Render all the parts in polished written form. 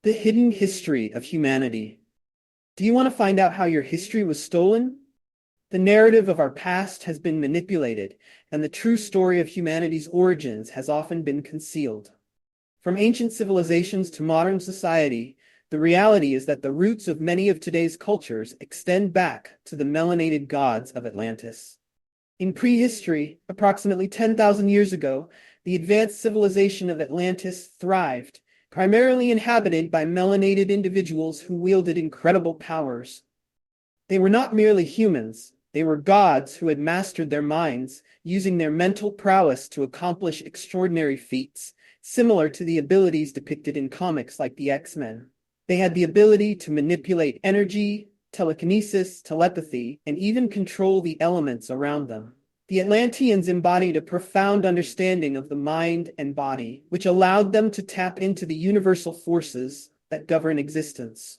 The hidden history of humanity. Do you want to find out how your history was stolen? The narrative of our past has been manipulated, and the true story of humanity's origins has often been concealed. From ancient civilizations to modern society, the reality is that the roots of many of today's cultures extend back to the melanated gods of Atlantis. In prehistory, approximately 10,000 years ago, the advanced civilization of Atlantis thrived, primarily inhabited by melanated individuals who wielded incredible powers. They were not merely humans, they were gods who had mastered their minds, using their mental prowess to accomplish extraordinary feats, similar to the abilities depicted in comics like the X-Men. They had the ability to manipulate energy, telekinesis, telepathy, and even control the elements around them. The Atlanteans embodied a profound understanding of the mind and body, which allowed them to tap into the universal forces that govern existence.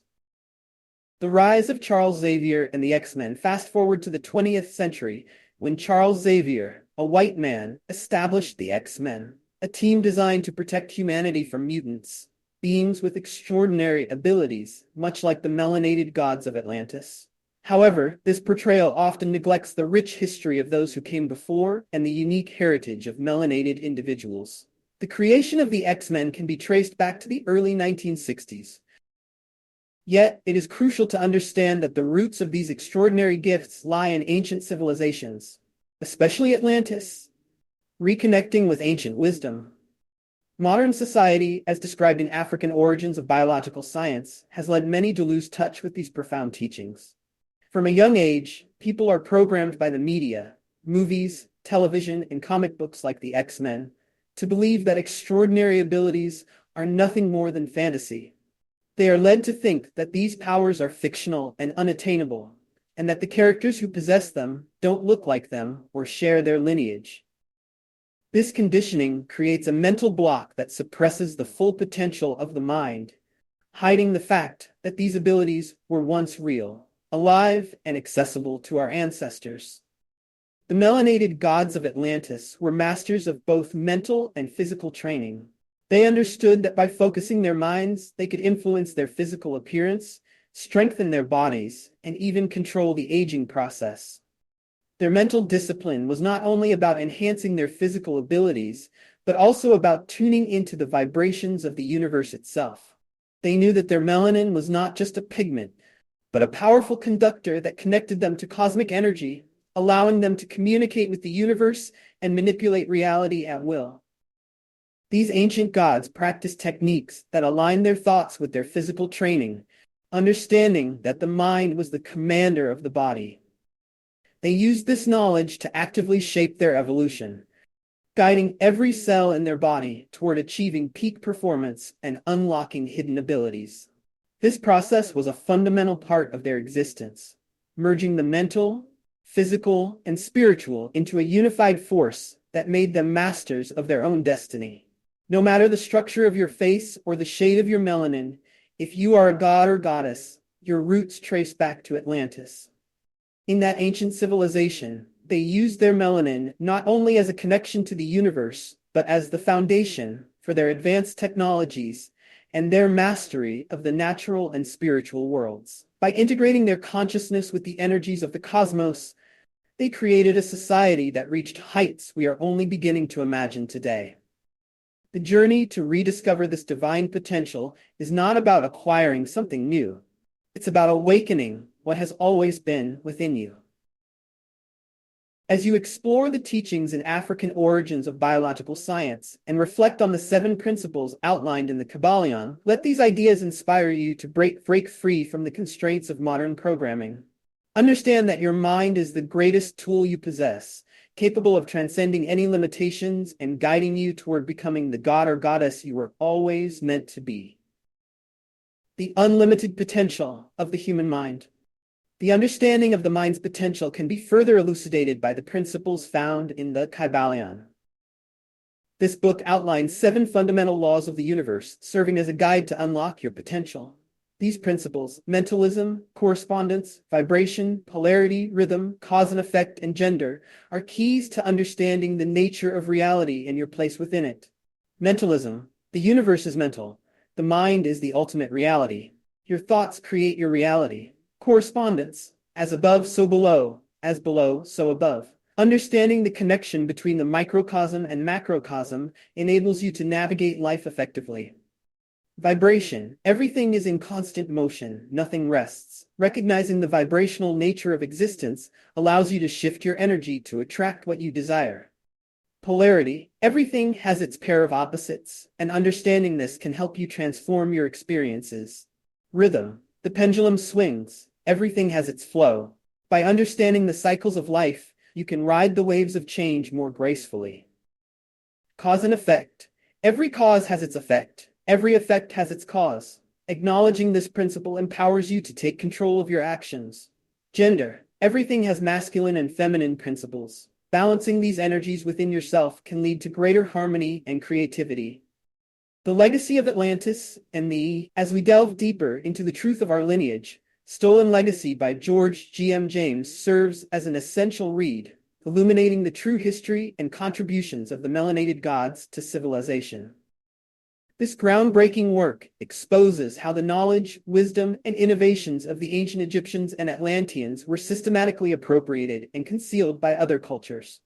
The rise of Charles Xavier and the X-Men. Fast forward to the 20th century, when Charles Xavier, a white man, established the X-Men, a team designed to protect humanity from mutants, beings with extraordinary abilities, much like the melanated gods of Atlantis. However, this portrayal often neglects the rich history of those who came before and the unique heritage of melanated individuals. The creation of the X-Men can be traced back to the early 1960s. Yet, it is crucial to understand that the roots of these extraordinary gifts lie in ancient civilizations, especially Atlantis, reconnecting with ancient wisdom. Modern society, as described in African Origins of Biological Science, has led many to lose touch with these profound teachings. From a young age, people are programmed by the media, movies, television, and comic books like the X-Men to believe that extraordinary abilities are nothing more than fantasy. They are led to think that these powers are fictional and unattainable, and that the characters who possess them don't look like them or share their lineage. This conditioning creates a mental block that suppresses the full potential of the mind, hiding the fact that these abilities were once real, alive, and accessible to our ancestors. The melanated gods of Atlantis were masters of both mental and physical training. They understood that by focusing their minds, they could influence their physical appearance, strengthen their bodies, and even control the aging process. Their mental discipline was not only about enhancing their physical abilities, but also about tuning into the vibrations of the universe itself. They knew that their melanin was not just a pigment, but a powerful conductor that connected them to cosmic energy, allowing them to communicate with the universe and manipulate reality at will. These ancient gods practiced techniques that aligned their thoughts with their physical training, understanding that the mind was the commander of the body. They used this knowledge to actively shape their evolution, guiding every cell in their body toward achieving peak performance and unlocking hidden abilities. This process was a fundamental part of their existence, merging the mental, physical, and spiritual into a unified force that made them masters of their own destiny. No matter the structure of your face or the shade of your melanin, if you are a god or goddess, your roots trace back to Atlantis. In that ancient civilization, they used their melanin not only as a connection to the universe, but as the foundation for their advanced technologies and their mastery of the natural and spiritual worlds. By integrating their consciousness with the energies of the cosmos, they created a society that reached heights we are only beginning to imagine today. The journey to rediscover this divine potential is not about acquiring something new. It's about awakening what has always been within you. As you explore the teachings and African origins of biological science and reflect on the 7 principles outlined in the Kabbalion, let these ideas inspire you to break free from the constraints of modern programming. Understand that your mind is the greatest tool you possess, capable of transcending any limitations and guiding you toward becoming the god or goddess you were always meant to be. The unlimited potential of the human mind. The understanding of the mind's potential can be further elucidated by the principles found in the Kabbalion. This book outlines 7 fundamental laws of the universe, serving as a guide to unlock your potential. These principles, mentalism, correspondence, vibration, polarity, rhythm, cause and effect, and gender, are keys to understanding the nature of reality and your place within it. Mentalism. The universe is mental. The mind is the ultimate reality. Your thoughts create your reality. Correspondence. As above, so below. As below, so above. Understanding the connection between the microcosm and macrocosm enables you to navigate life effectively. Vibration. Everything is in constant motion, nothing rests. Recognizing the vibrational nature of existence allows you to shift your energy to attract what you desire. Polarity. Everything has its pair of opposites, and understanding this can help you transform your experiences. Rhythm. The pendulum swings. Everything has its flow. By understanding the cycles of life, you can ride the waves of change more gracefully. Cause and effect. Every cause has its effect. Every effect has its cause. Acknowledging this principle empowers you to take control of your actions. Gender. Everything has masculine and feminine principles. Balancing these energies within yourself can lead to greater harmony and creativity. The legacy of Atlantis as we delve deeper into the truth of our lineage, Stolen Legacy by George G.M. James serves as an essential read, illuminating the true history and contributions of the melanated gods to civilization. This groundbreaking work exposes how the knowledge, wisdom, and innovations of the ancient Egyptians and Atlanteans were systematically appropriated and concealed by other cultures.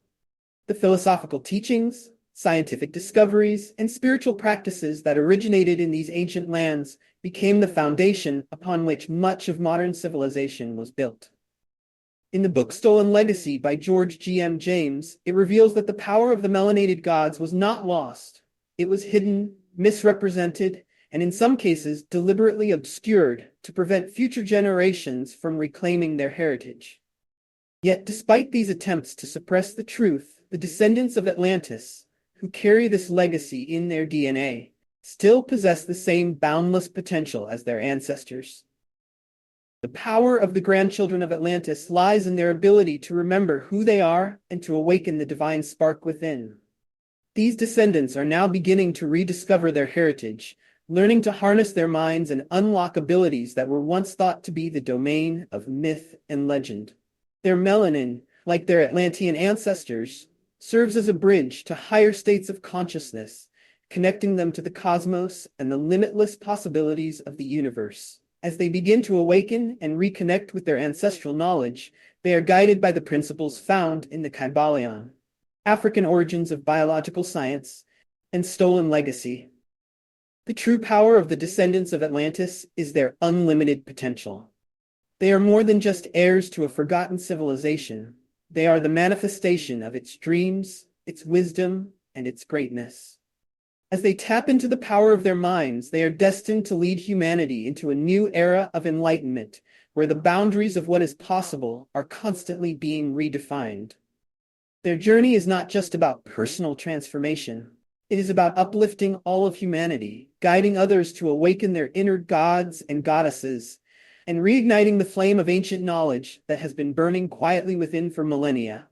The philosophical teachings, scientific discoveries, and spiritual practices that originated in these ancient lands became the foundation upon which much of modern civilization was built. In the book Stolen Legacy by George G.M. James, it reveals that the power of the melanated gods was not lost. It was hidden, misrepresented, and in some cases deliberately obscured to prevent future generations from reclaiming their heritage. Yet despite these attempts to suppress the truth, the descendants of Atlantis, who carry this legacy in their DNA, still possess the same boundless potential as their ancestors. The power of the grandchildren of Atlantis lies in their ability to remember who they are and to awaken the divine spark within. These descendants are now beginning to rediscover their heritage, learning to harness their minds and unlock abilities that were once thought to be the domain of myth and legend. Their melanin, like their Atlantean ancestors, serves as a bridge to higher states of consciousness, connecting them to the cosmos and the limitless possibilities of the universe. As they begin to awaken and reconnect with their ancestral knowledge, they are guided by the principles found in the Kybalion, African Origins of Biological Science, and Stolen Legacy. The true power of the descendants of Atlantis is their unlimited potential. They are more than just heirs to a forgotten civilization. They are the manifestation of its dreams, its wisdom, and its greatness. As they tap into the power of their minds, they are destined to lead humanity into a new era of enlightenment, where the boundaries of what is possible are constantly being redefined. Their journey is not just about personal transformation. It is about uplifting all of humanity, guiding others to awaken their inner gods and goddesses, and reigniting the flame of ancient knowledge that has been burning quietly within for millennia.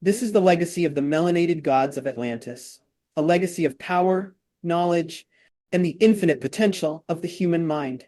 This is the legacy of the melanated gods of Atlantis, a legacy of power, knowledge, and the infinite potential of the human mind.